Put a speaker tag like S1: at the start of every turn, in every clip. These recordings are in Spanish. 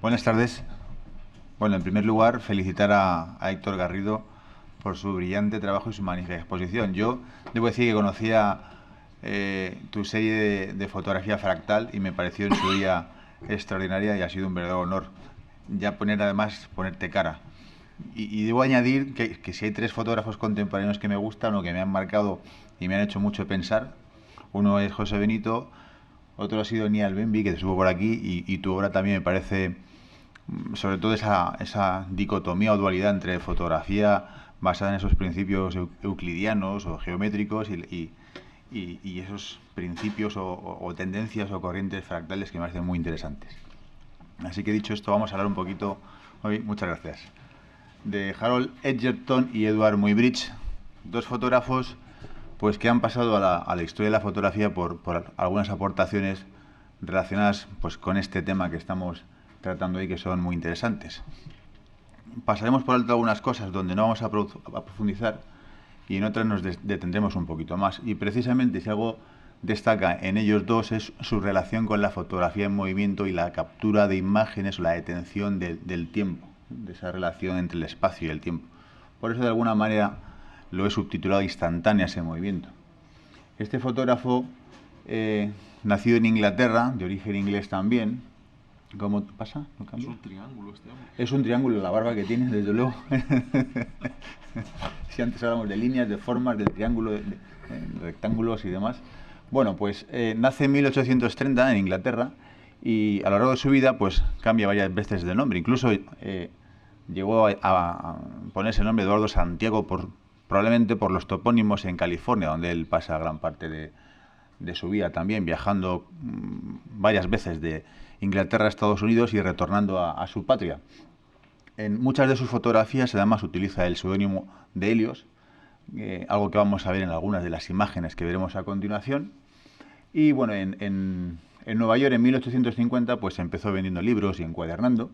S1: Buenas tardes. Bueno, en primer lugar, felicitar a Héctor Garrido por su brillante trabajo y su magnífica exposición. Yo debo decir que conocía tu serie de fotografía fractal y me pareció en su día extraordinaria y ha sido un verdadero honor ya ponerte cara. Y debo añadir que si hay tres fotógrafos contemporáneos que me gustan o que me han marcado y me han hecho mucho pensar, uno es José Benito, otro ha sido Niall Benby, que estuvo por aquí, y tu obra también me parece, sobre todo esa dicotomía o dualidad entre fotografía basada en esos principios euclidianos o geométricos y esos principios o tendencias o corrientes fractales que me parecen muy interesantes. Así que dicho esto, vamos a hablar un poquito hoy, muchas gracias, de Harold Edgerton y Edward Muybridge, dos fotógrafos pues que han pasado a la historia de la fotografía por algunas aportaciones relacionadas pues con este tema que estamos tratando hoy, que son muy interesantes. Pasaremos por alto algunas cosas donde no vamos a profundizar y en otras nos detendremos un poquito más. Y precisamente si algo destaca en ellos dos es su relación con la fotografía en movimiento y la captura de imágenes o la detención del tiempo, de esa relación entre el espacio y el tiempo. Por eso de alguna manera lo he subtitulado Instantáneas en movimiento. Este fotógrafo, nacido en Inglaterra, de origen inglés también. ¿Cómo pasa? ¿No cambia?
S2: Es un triángulo este hombre.
S1: Es un triángulo la barba que tiene, desde luego. Si antes hablamos de líneas, de formas, del triángulo, de rectángulos y demás. Bueno, pues nace en 1830 en Inglaterra y a lo largo de su vida pues cambia varias veces de nombre. Incluso llegó a ponerse el nombre de Eduardo Santiago probablemente por los topónimos en California, donde él pasa gran parte de su vida también, viajando varias veces de Inglaterra a Estados Unidos y retornando a su patria. En muchas de sus fotografías además utiliza el seudónimo de Helios, algo que vamos a ver en algunas de las imágenes que veremos a continuación. Y bueno, en Nueva York en 1850 pues empezó vendiendo libros y encuadernando.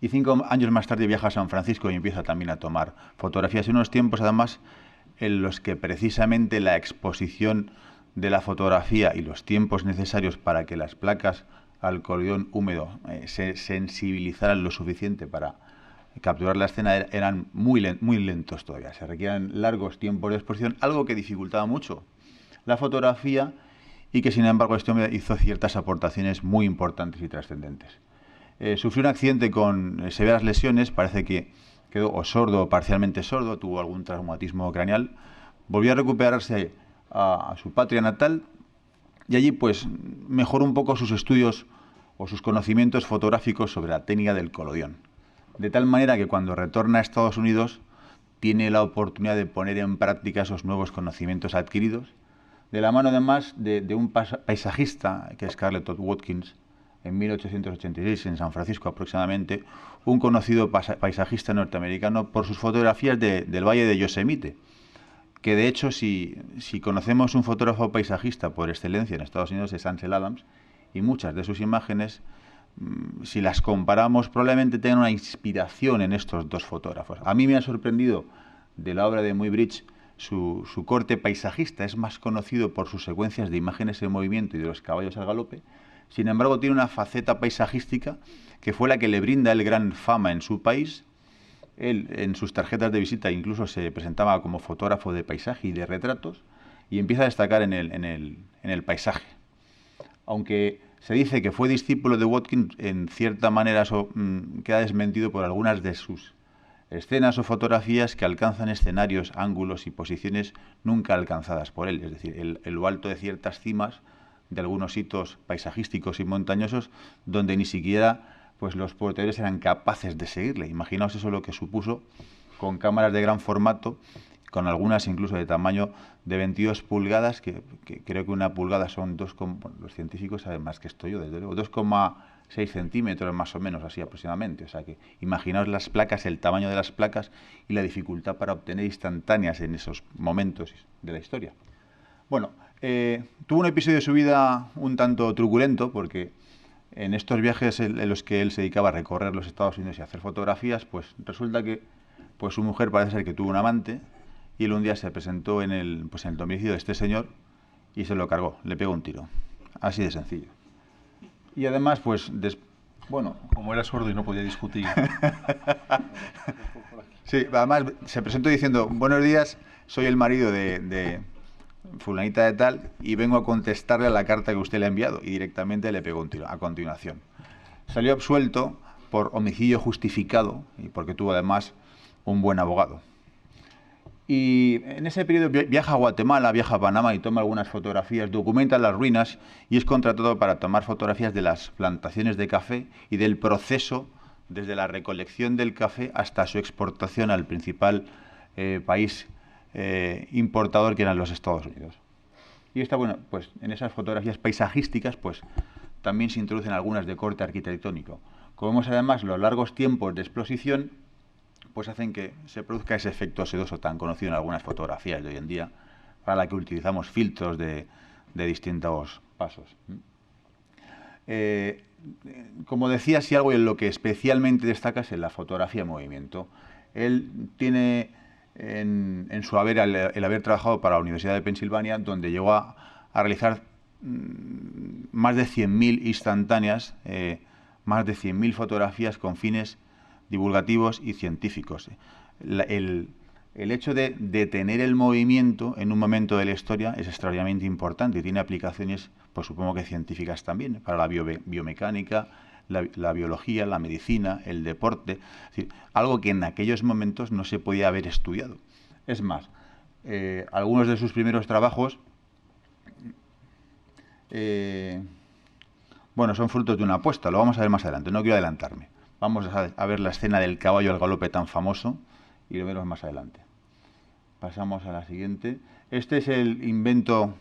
S1: Y 5 años más tarde viaja a San Francisco y empieza también a tomar fotografías en unos tiempos además en los que precisamente la exposición de la fotografía y los tiempos necesarios para que las placas al coloreón húmedo se sensibilizaran lo suficiente para capturar la escena eran muy lentos todavía. Se requerían largos tiempos de exposición, algo que dificultaba mucho la fotografía y que sin embargo este hombre hizo ciertas aportaciones muy importantes y trascendentes. Sufrió un accidente con severas lesiones, parece que quedó o sordo o parcialmente sordo, tuvo algún traumatismo craneal, volvió a recuperarse a su patria natal y allí pues mejoró un poco sus estudios o sus conocimientos fotográficos sobre la técnica del collodion. De tal manera que cuando retorna a Estados Unidos tiene la oportunidad de poner en práctica esos nuevos conocimientos adquiridos, de la mano además de un paisajista que es Scarlett Todd Watkins, en 1886 en San Francisco aproximadamente, un conocido paisajista norteamericano por sus fotografías del Valle de Yosemite, que de hecho si conocemos un fotógrafo paisajista por excelencia en Estados Unidos es Ansel Adams, y muchas de sus imágenes, si las comparamos, probablemente tengan una inspiración en estos dos fotógrafos. A mí me ha sorprendido de la obra de Muybridge su corte paisajista, es más conocido por sus secuencias de imágenes en movimiento y de los caballos al galope. Sin embargo, tiene una faceta paisajística que fue la que le brinda el gran fama en su país. Él, en sus tarjetas de visita, incluso se presentaba como fotógrafo de paisaje y de retratos, y empieza a destacar en el paisaje. Aunque se dice que fue discípulo de Watkins, en cierta manera eso queda desmentido por algunas de sus escenas o fotografías que alcanzan escenarios, ángulos y posiciones nunca alcanzadas por él. Es decir, lo alto de ciertas cimas de algunos hitos paisajísticos y montañosos donde ni siquiera pues los porteadores eran capaces de seguirle. Imaginaos eso lo que supuso con cámaras de gran formato, con algunas incluso de tamaño de 22 pulgadas, que creo que una pulgada son los científicos saben más que esto yo, desde luego, 2,6 centímetros más o menos, así aproximadamente. O sea que imaginaos las placas, el tamaño de las placas y la dificultad para obtener instantáneas en esos momentos de la historia. Bueno, tuvo un episodio de su vida un tanto truculento porque en estos viajes en los que él se dedicaba a recorrer los Estados Unidos y a hacer fotografías, pues resulta que pues su mujer parece ser que tuvo un amante y él un día se presentó en el domicilio de este señor y se lo cargó, le pegó un tiro. Así de sencillo. Y además, pues Bueno,
S2: Como era sordo y no podía discutir.
S1: sí, además se presentó diciendo, buenos días, soy el marido de fulanita de tal y vengo a contestarle a la carta que usted le ha enviado. Y directamente le pegó un tiro a continuación. Salió absuelto por homicidio justificado y porque tuvo además un buen abogado. Y en ese periodo viaja a Guatemala, viaja a Panamá y toma algunas fotografías, documenta las ruinas y es contratado para tomar fotografías de las plantaciones de café y del proceso desde la recolección del café hasta su exportación al principal país importador, que eran los Estados Unidos. Y está bueno, pues en esas fotografías paisajísticas, pues también se introducen algunas de corte arquitectónico. Como vemos además los largos tiempos de exposición, pues hacen que se produzca ese efecto sedoso tan conocido en algunas fotografías de hoy en día, para la que utilizamos filtros de distintos pasos. Como decía, si algo en lo que especialmente destaca es en la fotografía en movimiento. Él tiene en su haber el haber trabajado para la Universidad de Pensilvania, donde llegó a realizar más de 100.000 instantáneas, más de 100.000 fotografías con fines divulgativos y científicos. El hecho de detener el movimiento en un momento de la historia es extraordinariamente importante y tiene aplicaciones, pues supongo que científicas también, para la biomecánica, la biología, la medicina, el deporte. Es decir, algo que en aquellos momentos no se podía haber estudiado. Es más, algunos de sus primeros trabajos bueno, son frutos de una apuesta, lo vamos a ver más adelante, no quiero adelantarme. Vamos a ver la escena del caballo al galope tan famoso y lo veremos más adelante. Pasamos a la siguiente. Este es el invento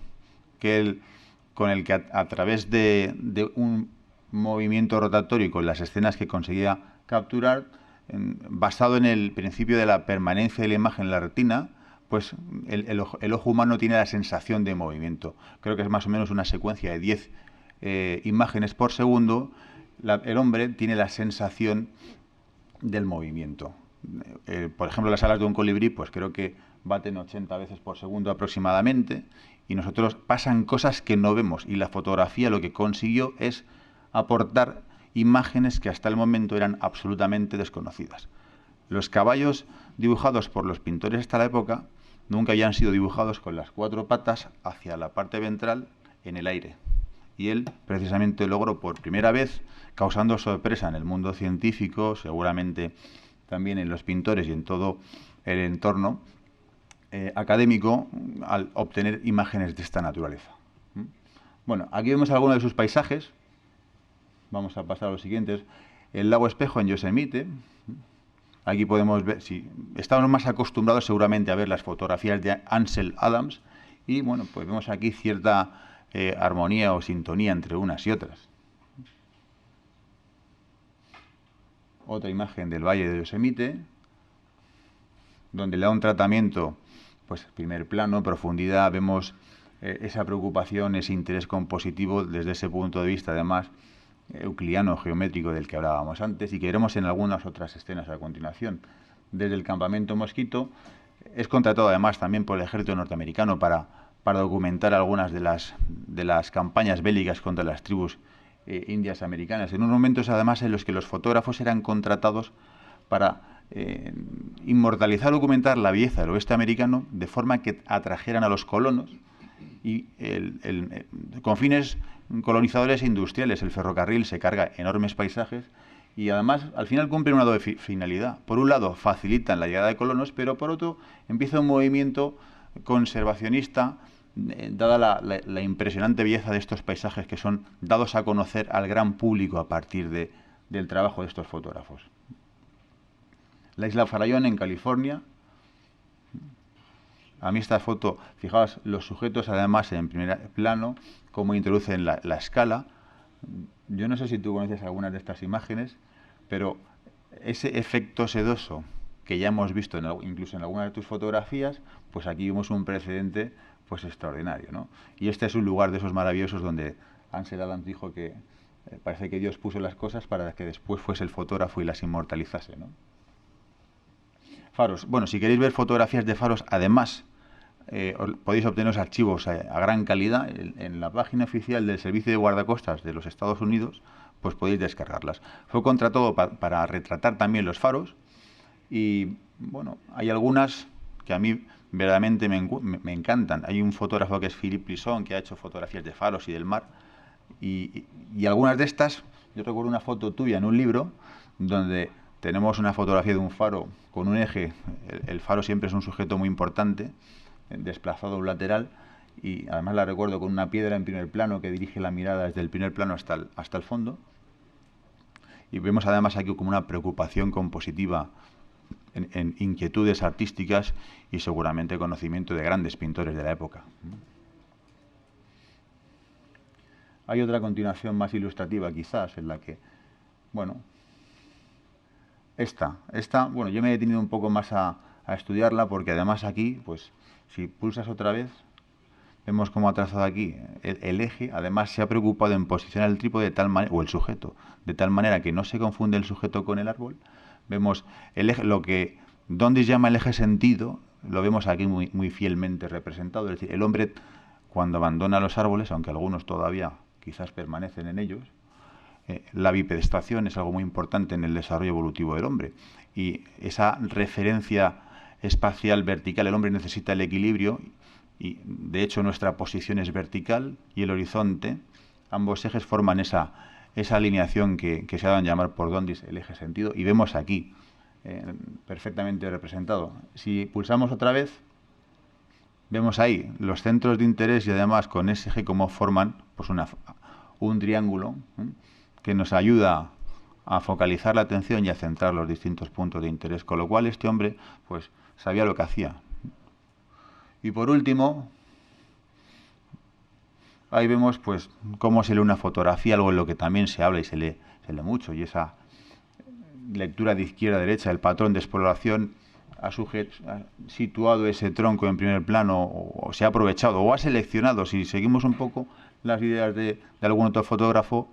S1: con el que a través de un movimiento rotatorio y con las escenas que conseguía capturar, basado en el principio de la permanencia de la imagen en la retina, pues el ojo humano tiene la sensación de movimiento. Creo que es más o menos una secuencia de 10 imágenes por segundo. El hombre tiene la sensación del movimiento. Por ejemplo, las alas de un colibrí, pues creo que baten 80 veces por segundo aproximadamente, y nosotros pasan cosas que no vemos, y la fotografía lo que consiguió es aportar imágenes que hasta el momento eran absolutamente desconocidas. Los caballos dibujados por los pintores hasta la época nunca habían sido dibujados con las 4 patas hacia la parte ventral en el aire. Y él precisamente logró por primera vez, causando sorpresa en el mundo científico, seguramente también en los pintores y en todo el entorno académico, al obtener imágenes de esta naturaleza. Bueno, aquí vemos algunos de sus paisajes. Vamos a pasar a los siguientes. El lago Espejo en Yosemite. Aquí podemos ver, si estamos más acostumbrados seguramente a ver las fotografías de Ansel Adams, y bueno, pues vemos aquí cierta armonía o sintonía entre unas y otras. Otra imagen del Valle de Yosemite, donde le da un tratamiento, pues primer plano, profundidad, vemos esa preocupación, ese interés compositivo desde ese punto de vista, además, euclidiano, geométrico del que hablábamos antes, y que veremos en algunas otras escenas a continuación. Desde el campamento Mosquito, es contratado además también por el ejército norteamericano para documentar algunas de las campañas bélicas contra las tribus indias americanas. En unos momentos además en los que los fotógrafos eran contratados para inmortalizar, documentar la belleza del oeste americano de forma que atrajeran a los colonos y con fines colonizadores e industriales. El ferrocarril se carga enormes paisajes y además al final cumplen una doble finalidad. Por un lado facilitan la llegada de colonos, pero por otro empieza un movimiento conservacionista, dada la impresionante belleza de estos paisajes que son dados a conocer al gran público a partir del trabajo de estos fotógrafos. La isla Farallón en California. A mí esta foto, fijaos, los sujetos además en primer plano, cómo introducen la escala. Yo no sé si tú conoces algunas de estas imágenes, pero ese efecto sedoso que ya hemos visto incluso en algunas de tus fotografías, pues aquí vemos un precedente pues extraordinario, ¿no? Y este es un lugar de esos maravillosos donde Ansel Adams dijo que parece que Dios puso las cosas para que después fuese el fotógrafo y las inmortalizase, ¿no? Faros. Bueno, si queréis ver fotografías de faros, además, podéis obtener los archivos a gran calidad en la página oficial del Servicio de Guardacostas de los Estados Unidos. pues podéis descargarlas. Fue contratado para retratar también los faros y, bueno, hay algunas que a mí verdaderamente me encantan. Hay un fotógrafo que es Philippe Lisson, que ha hecho fotografías de faros y del mar, y algunas de estas, yo recuerdo una foto tuya en un libro donde tenemos una fotografía de un faro con un eje. El faro siempre es un sujeto muy importante, desplazado a un lateral, y además la recuerdo con una piedra en primer plano que dirige la mirada desde el primer plano hasta el fondo. Y vemos además aquí como una preocupación compositiva en inquietudes artísticas y seguramente conocimiento de grandes pintores de la época. Hay otra continuación más ilustrativa quizás, en la que, bueno, esta, bueno, yo me he detenido un poco más a estudiarla porque además aquí, pues, si pulsas otra vez, vemos cómo ha trazado aquí el eje. Además se ha preocupado en posicionar el trípode de tal manera, o el sujeto, de tal manera que no se confunde el sujeto con el árbol. Vemos el eje, lo que Dondis llama el eje sentido, lo vemos aquí muy fielmente representado. Es decir, el hombre cuando abandona los árboles, aunque algunos todavía quizás permanecen en ellos, la bipedestación es algo muy importante en el desarrollo evolutivo del hombre. Y esa referencia espacial vertical, el hombre necesita el equilibrio. Y de hecho nuestra posición es vertical y el horizonte, ambos ejes forman esa alineación que se ha dado a llamar por Dondis el eje sentido, y vemos aquí perfectamente representado. Si pulsamos otra vez, vemos ahí los centros de interés y además con ese eje cómo forman pues un triángulo que nos ayuda a focalizar la atención y a centrar los distintos puntos de interés, con lo cual este hombre pues sabía lo que hacía. Y por último, ahí vemos pues cómo se lee una fotografía, algo en lo que también se habla y se lee mucho, y esa lectura de izquierda a derecha, el patrón de exploración ha situado ese tronco en primer plano, o se ha aprovechado, o ha seleccionado. Si seguimos un poco las ideas de algún otro fotógrafo,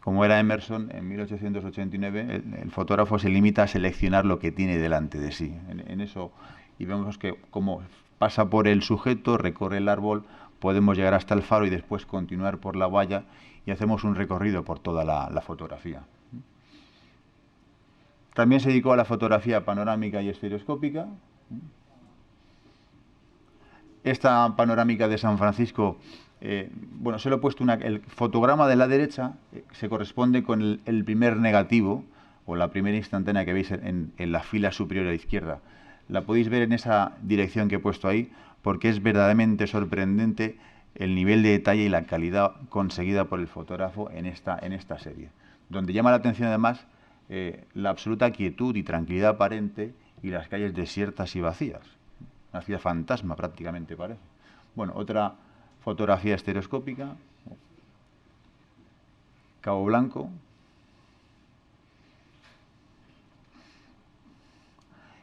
S1: como era Emerson en 1889, el fotógrafo se limita a seleccionar lo que tiene delante de sí. En eso, y vemos que como pasa por el sujeto, recorre el árbol, podemos llegar hasta el faro y después continuar por la valla y hacemos un recorrido por toda la fotografía. También se dedicó a la fotografía panorámica y estereoscópica. Esta panorámica de San Francisco, bueno, se lo he puesto el fotograma de la derecha se corresponde con el primer negativo o la primera instantánea que veis en la fila superior a la izquierda. La podéis ver en esa dirección que he puesto ahí, porque es verdaderamente sorprendente el nivel de detalle y la calidad conseguida por el fotógrafo en esta serie, donde llama la atención además la absoluta quietud y tranquilidad aparente y las calles desiertas y vacías. Una ciudad fantasma prácticamente parece. Bueno, otra fotografía estereoscópica, Cabo Blanco.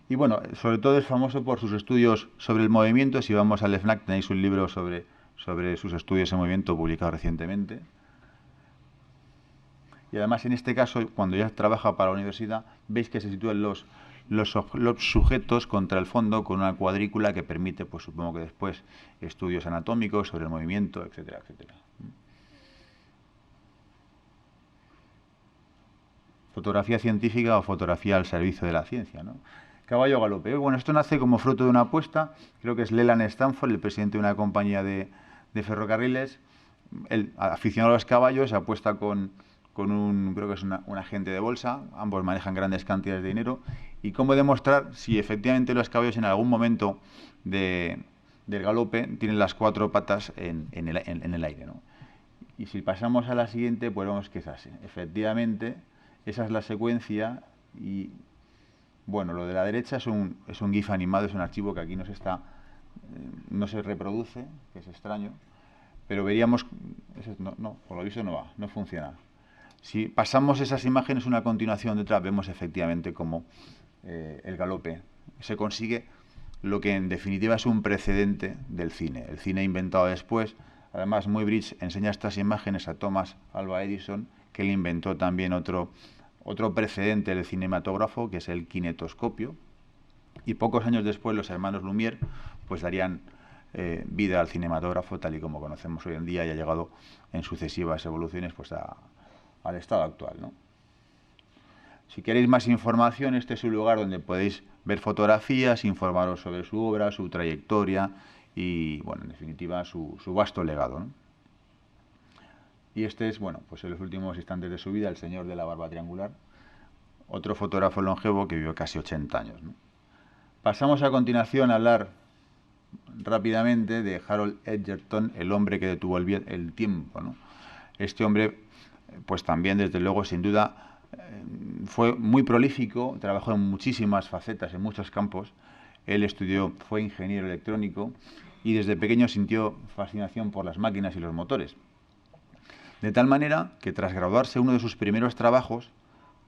S1: Y bueno, sobre todo es famoso por sus estudios sobre el movimiento. Si vamos al FNAC tenéis un libro sobre sus estudios en movimiento publicado recientemente. Y además en este caso, cuando ya trabaja para la universidad, veis que se sitúan los sujetos contra el fondo con una cuadrícula que permite, pues supongo que después, estudios anatómicos sobre el movimiento, etcétera, etcétera. Fotografía científica o fotografía al servicio de la ciencia, ¿no? Caballo galope. Bueno, esto nace como fruto de una apuesta. Creo que es Leland Stanford, el presidente de una compañía de ferrocarriles. Él, aficionado a los caballos, apuesta con creo que es un agente de bolsa. Ambos manejan grandes cantidades de dinero. Y cómo demostrar si efectivamente los caballos en algún momento del galope tienen las cuatro patas en el aire, ¿no? Y si pasamos a la siguiente, pues vemos que es así. Efectivamente, esa es la secuencia. Y bueno, lo de la derecha es un GIF animado, es un archivo que aquí no se reproduce, que es extraño, pero veríamos, no, por lo visto no funciona. Si pasamos esas imágenes una continuación detrás, vemos efectivamente cómo el galope se consigue, lo que en definitiva es un precedente del cine. El cine inventado después. Además, Muybridge enseña estas imágenes a Thomas Alva Edison, que él inventó también otro precedente del cinematógrafo, que es el kinetoscopio, y pocos años después los hermanos Lumière pues darían vida al cinematógrafo tal y como conocemos hoy en día, y ha llegado en sucesivas evoluciones pues a al estado actual, ¿no? Si queréis más información, este es un lugar donde podéis ver fotografías, informaros sobre su obra, su trayectoria y, bueno, en definitiva, su vasto legado, ¿no? Y este es, bueno, pues en los últimos instantes de su vida, el señor de la barba triangular, otro fotógrafo longevo que vivió casi 80 años, ¿no? Pasamos a continuación a hablar rápidamente de Harold Egerton, el hombre que detuvo el tiempo, ¿no? Este hombre, pues también, desde luego, sin duda, fue muy prolífico, trabajó en muchísimas facetas, en muchos campos. Él fue ingeniero electrónico y desde pequeño sintió fascinación por las máquinas y los motores. De tal manera que tras graduarse, uno de sus primeros trabajos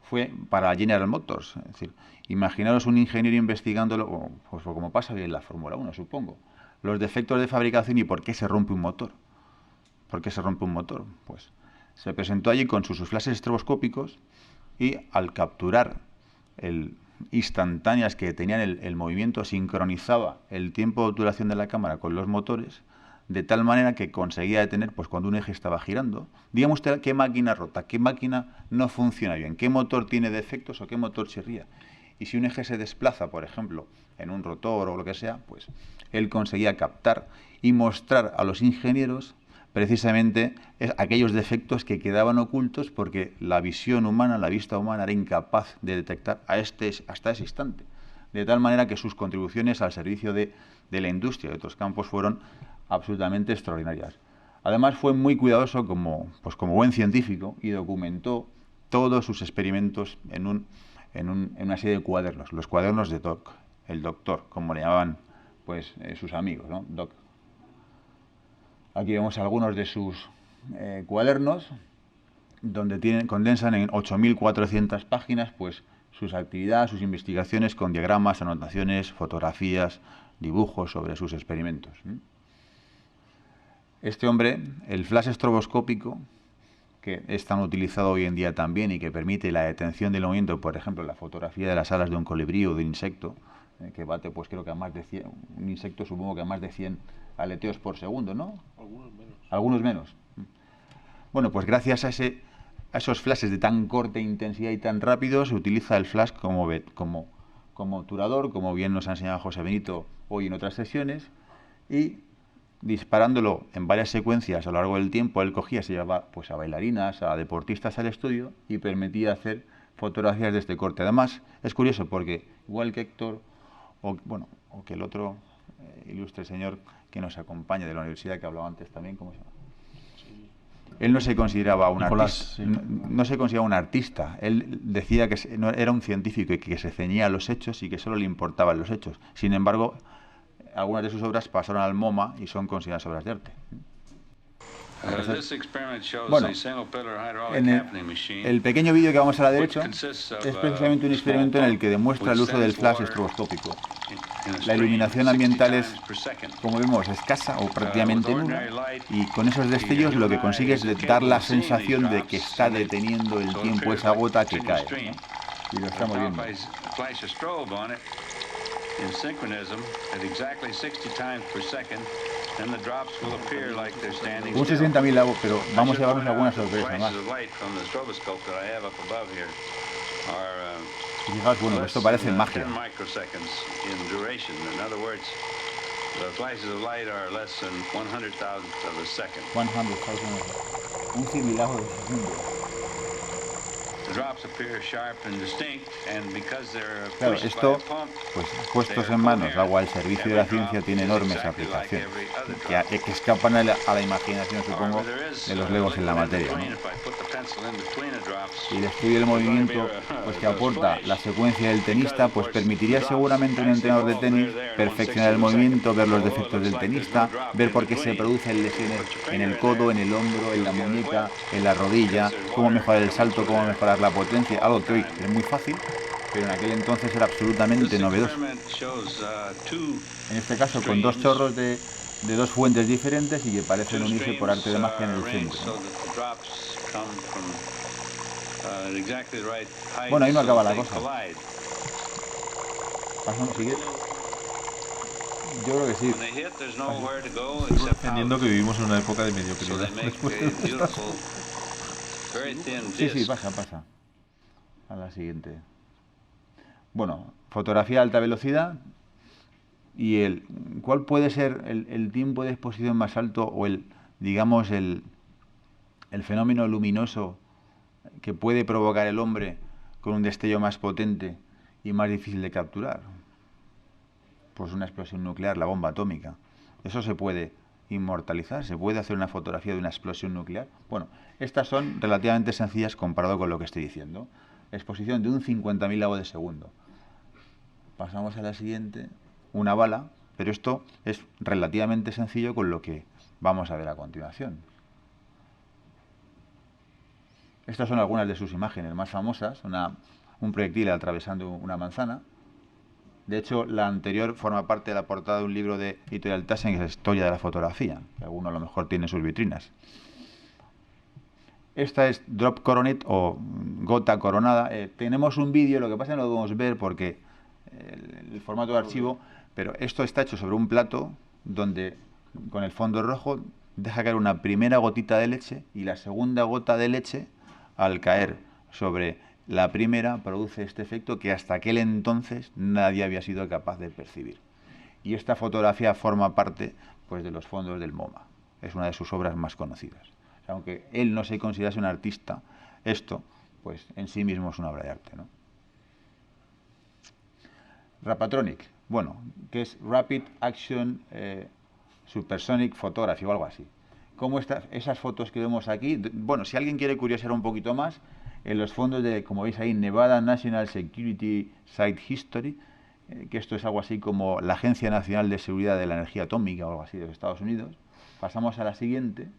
S1: fue para General Motors. Es decir, imaginaros un ingeniero investigándolo, pues como pasa en la Fórmula 1, supongo, los defectos de fabricación y por qué se rompe un motor. ¿Por qué se rompe un motor? Pues se presentó allí con sus flashes estroboscópicos y al capturar instantáneas que tenían el movimiento, sincronizaba el tiempo de duración de la cámara con los motores, de tal manera que conseguía detener, pues cuando un eje estaba girando. Dígame usted qué máquina rota, qué máquina no funciona bien, qué motor tiene defectos o qué motor chirría. Y si un eje se desplaza, por ejemplo, en un rotor o lo que sea, pues él conseguía captar y mostrar a los ingenieros precisamente aquellos defectos que quedaban ocultos porque la visión humana, la vista humana, era incapaz de detectar hasta ese instante. De tal manera que sus contribuciones al servicio de la industria de otros campos fueron absolutamente extraordinarias. Además, fue muy cuidadoso como buen científico y documentó todos sus experimentos en una serie de cuadernos, los cuadernos de Doc, el doctor, como le llamaban pues sus amigos, ¿no? Doc. Aquí vemos algunos de sus cuadernos, donde condensan en 8.400 páginas pues sus actividades, sus investigaciones, con diagramas, anotaciones, fotografías, dibujos sobre sus experimentos. Este hombre, el flash estroboscópico, que es tan utilizado hoy en día también y que permite la detención del movimiento, por ejemplo, la fotografía de las alas de un colibrí o de un insecto, que bate, pues creo que a más de 100, un insecto supongo que a más de 100 aleteos por segundo, ¿no? Algunos menos. Bueno, pues gracias a esos flashes de tan corta intensidad y tan rápido, se utiliza el flash como obturador, como bien nos ha enseñado José Benito hoy en otras sesiones, y disparándolo en varias secuencias a lo largo del tiempo, él se llevaba pues a bailarinas, a deportistas al estudio y permitía hacer fotografías de este corte. Además, es curioso porque igual que Héctor o que el otro ilustre señor que nos acompaña de la universidad que hablaba antes también, ¿cómo se llama? Él no se consideraba un artista, no se consideraba un artista. Él decía que era un científico y que se ceñía a los hechos y que solo le importaban los hechos. Sin embargo, algunas de sus obras pasaron al MoMA y son consideradas obras de arte. Bueno, en el pequeño vídeo que vamos a la derecha es precisamente un experimento en el que demuestra el uso del flash estroboscópico. La iluminación ambiental es, como vemos, escasa o prácticamente nula, y con esos destellos lo que consigue es dar la sensación de que está deteniendo el tiempo esa gota que cae, ¿no? Y lo estamos viendo.
S3: In synchronism at exactly 60 times per second, then the drops will appear like they're standing
S1: still. 60.000, pero vamos a llevarnos algunas sorpresas más. Y fijaos, bueno, esto parece magia.
S3: The flashes of light are less than 100,000th of a second.
S1: 100,000, un civilado de segundo. Claro, esto, pues puestos en manos, agua al servicio de la ciencia, tiene enormes aplicaciones que escapan a la imaginación, supongo, de los legos en la materia, ¿no? Y el estudio del movimiento pues que aporta la secuencia del tenista, pues permitiría seguramente a un entrenador de tenis perfeccionar el movimiento, ver los defectos del tenista, ver por qué se producen lesiones en el codo, en el hombro, en la muñeca, en la rodilla, cómo mejorar el salto, cómo mejorar la potencia, algo que hoy es muy fácil, pero en aquel entonces era absolutamente novedoso. En este caso con dos chorros de dos fuentes diferentes y que parecen unirse por arte de magia en el centro, ¿no? Bueno, ahí no acaba la cosa. Pasamos, sigue. Yo creo que sí.
S2: Entendiendo que vivimos en una época de mediocridad.
S3: very thin
S1: Sí, sí,
S3: disc.
S1: pasa. A la siguiente. Bueno, fotografía a alta velocidad. ¿Y cuál puede ser el tiempo de exposición más alto o digamos, el fenómeno luminoso que puede provocar el hombre con un destello más potente y más difícil de capturar? Pues una explosión nuclear, la bomba atómica. Eso se puede inmortalizar, se puede hacer una fotografía de una explosión nuclear. Bueno, estas son relativamente sencillas comparado con lo que estoy diciendo. Exposición de un 50.000avo de segundo. Pasamos a la siguiente, una bala, pero esto es relativamente sencillo con lo que vamos a ver a continuación. Estas son algunas de sus imágenes más famosas, un proyectil atravesando una manzana. De hecho, la anterior forma parte de la portada de un libro de Editorial Thyssen, que es la historia de la fotografía, que alguno a lo mejor tiene en sus vitrinas. Esta es Drop Coronet o gota coronada. Tenemos un vídeo, lo que pasa es que no lo podemos ver porque el formato de archivo, pero esto está hecho sobre un plato donde con el fondo rojo deja caer una primera gotita de leche y la segunda gota de leche, al caer sobre la primera, produce este efecto que hasta aquel entonces nadie había sido capaz de percibir. Y esta fotografía forma parte, pues, de los fondos del MoMA. Es una de sus obras más conocidas. O sea, aunque él no se considerase un artista, esto, pues, en sí mismo es una obra de arte, ¿no? Rapatronic, bueno, que es Rapid Action Supersonic Photography o algo así. Como esas fotos que vemos aquí, bueno, si alguien quiere curiosear un poquito más, en los fondos de, como veis ahí, Nevada National Security Site History, que esto es algo así como la Agencia Nacional de Seguridad de la Energía Atómica o algo así de los Estados Unidos. Pasamos a la siguiente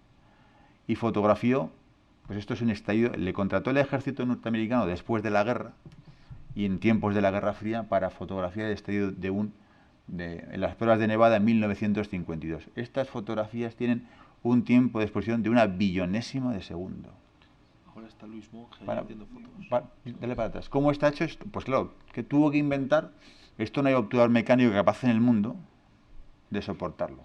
S1: y fotografió, pues esto es un estallido, le contrató el ejército norteamericano después de la guerra y en tiempos de la Guerra Fría para fotografiar el estallido en las pruebas de Nevada en 1952. Estas fotografías tienen un tiempo de exposición de una billonésima de segundo.
S2: Ahora está Luis Monge haciendo fotos.
S1: Dale para atrás. ¿Cómo está hecho esto? Pues claro, que tuvo que inventar, esto no hay obturador mecánico capaz en el mundo de soportarlo.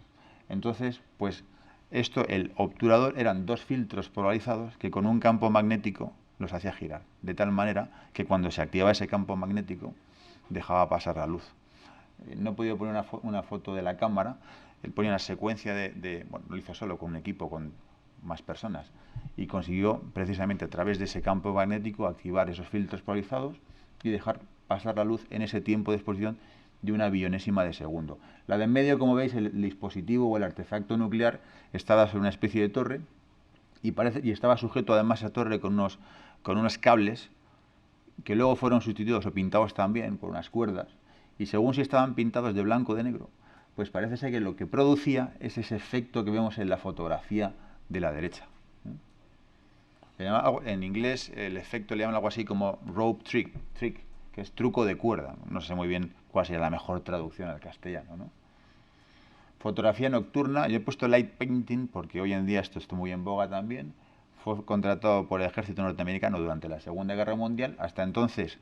S1: Entonces, pues el obturador eran dos filtros polarizados que con un campo magnético los hacía girar, de tal manera que cuando se activaba ese campo magnético dejaba pasar la luz. No he podido poner una foto de la cámara, él ponía una secuencia bueno, lo hizo solo con un equipo, con más personas, y consiguió precisamente a través de ese campo magnético activar esos filtros polarizados y dejar pasar la luz en ese tiempo de exposición de una billonésima de segundo. La de en medio, como veis, el dispositivo o el artefacto nuclear estaba sobre una especie de torre y estaba sujeto además a esa torre con unos cables que luego fueron sustituidos o pintados también por unas cuerdas, y según si estaban pintados de blanco o de negro, pues parece ser que lo que producía es ese efecto que vemos en la fotografía de la derecha. En inglés el efecto le llaman algo así como rope trick, que es truco de cuerda. No sé muy bien cuál sería la mejor traducción al castellano, ¿no? Fotografía nocturna, yo he puesto light painting porque hoy en día esto está muy en boga también. Fue contratado por el ejército norteamericano durante la Segunda Guerra Mundial. Hasta entonces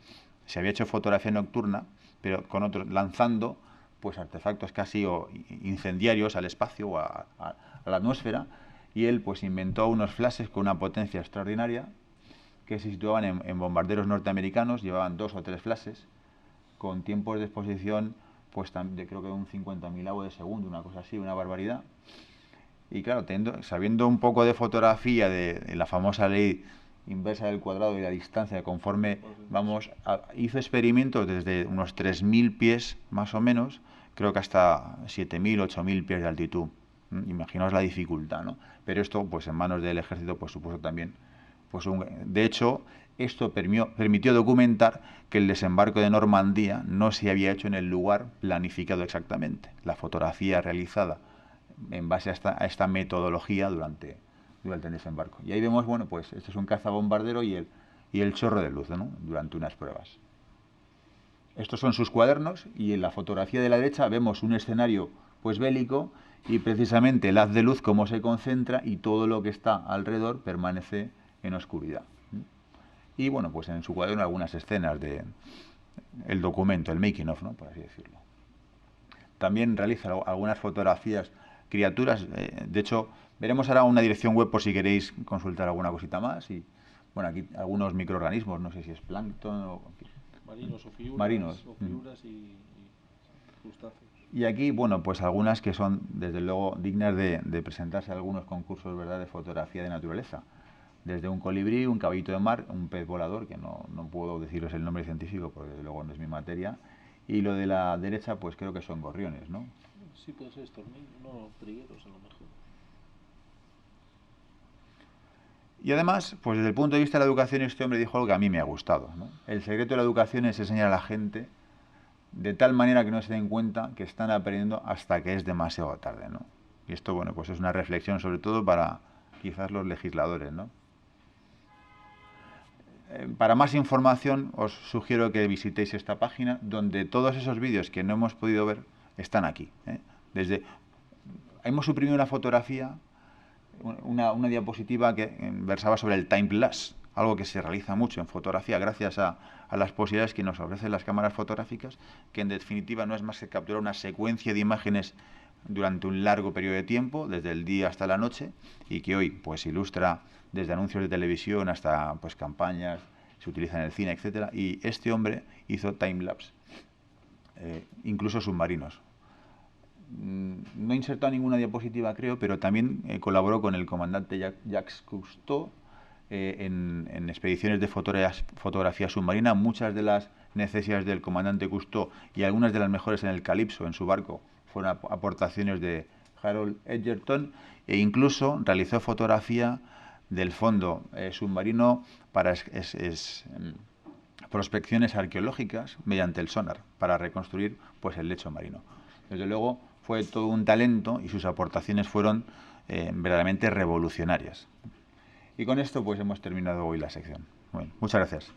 S1: se había hecho fotografía nocturna, pero con otros, lanzando pues artefactos casi incendiarios al espacio o a la atmósfera, y él pues inventó unos flashes con una potencia extraordinaria que se situaban en bombarderos norteamericanos, llevaban 2 o 3 flashes con tiempos de exposición pues creo que un 50.000avo de segundo, una cosa así, una barbaridad. Y claro, sabiendo un poco de fotografía, de la famosa ley inversa del cuadrado y la distancia conforme hizo experimentos desde unos 3.000 pies más o menos, creo que hasta 7.000, 8.000 pies de altitud. Imaginaos la dificultad, ¿no? Pero esto, pues en manos del ejército, pues supuso también, pues de hecho, esto permitió documentar que el desembarco de Normandía no se había hecho en el lugar planificado exactamente. La fotografía realizada en base a esta metodología durante el desembarco. Y ahí vemos, bueno, pues este es un cazabombardero y el chorro de luz, ¿no? Durante unas pruebas. Estos son sus cuadernos y en la fotografía de la derecha vemos un escenario pues bélico y precisamente el haz de luz cómo se concentra y todo lo que está alrededor permanece en oscuridad. Y bueno, pues en su cuaderno algunas escenas el documento, el making of, ¿no? Por así decirlo. También realiza algunas fotografías, criaturas, de hecho, veremos ahora una dirección web por si queréis consultar alguna cosita más. bueno, aquí algunos microorganismos, no sé si es plancton o...
S2: Marinos o figuras.
S1: Marinos.
S2: O figuras y crustáceos.
S1: Y aquí, bueno, pues algunas que son, desde luego, dignas de presentarse a algunos concursos, ¿verdad?, de fotografía de naturaleza. Desde un colibrí, un caballito de mar, un pez volador, que no puedo deciros el nombre científico porque desde luego no es mi materia. Y lo de la derecha, pues creo que son gorriones, ¿no?
S2: Sí, puede ser estornillos, no, trigueros a lo mejor.
S1: Y además, pues desde el punto de vista de la educación, este hombre dijo algo que a mí me ha gustado, ¿no? El secreto de la educación es enseñar a la gente de tal manera que no se den cuenta que están aprendiendo hasta que es demasiado tarde, ¿no? Y esto, bueno, pues es una reflexión sobre todo para quizás los legisladores, ¿no? Para más información os sugiero que visitéis esta página donde todos esos vídeos que no hemos podido ver están aquí, ¿eh? Hemos suprimido una fotografía, una diapositiva que versaba sobre el time-lapse, algo que se realiza mucho en fotografía gracias a las posibilidades que nos ofrecen las cámaras fotográficas, que en definitiva no es más que capturar una secuencia de imágenes durante un largo periodo de tiempo, desde el día hasta la noche, y que hoy pues ilustra desde anuncios de televisión hasta pues campañas, se utiliza en el cine, etcétera. Y este hombre hizo time-lapse, incluso submarinos. No he insertado ninguna diapositiva, creo, pero también colaboró con el comandante Jacques Cousteau en expediciones de fotografía submarina. Muchas de las necesidades del comandante Cousteau y algunas de las mejores en el Calypso, en su barco, fueron aportaciones de Harold Edgerton, e incluso realizó fotografía del fondo submarino para prospecciones arqueológicas mediante el sonar, para reconstruir pues el lecho marino. Desde luego fue todo un talento y sus aportaciones fueron verdaderamente revolucionarias. Y con esto pues hemos terminado hoy la sección. Bueno, muchas gracias.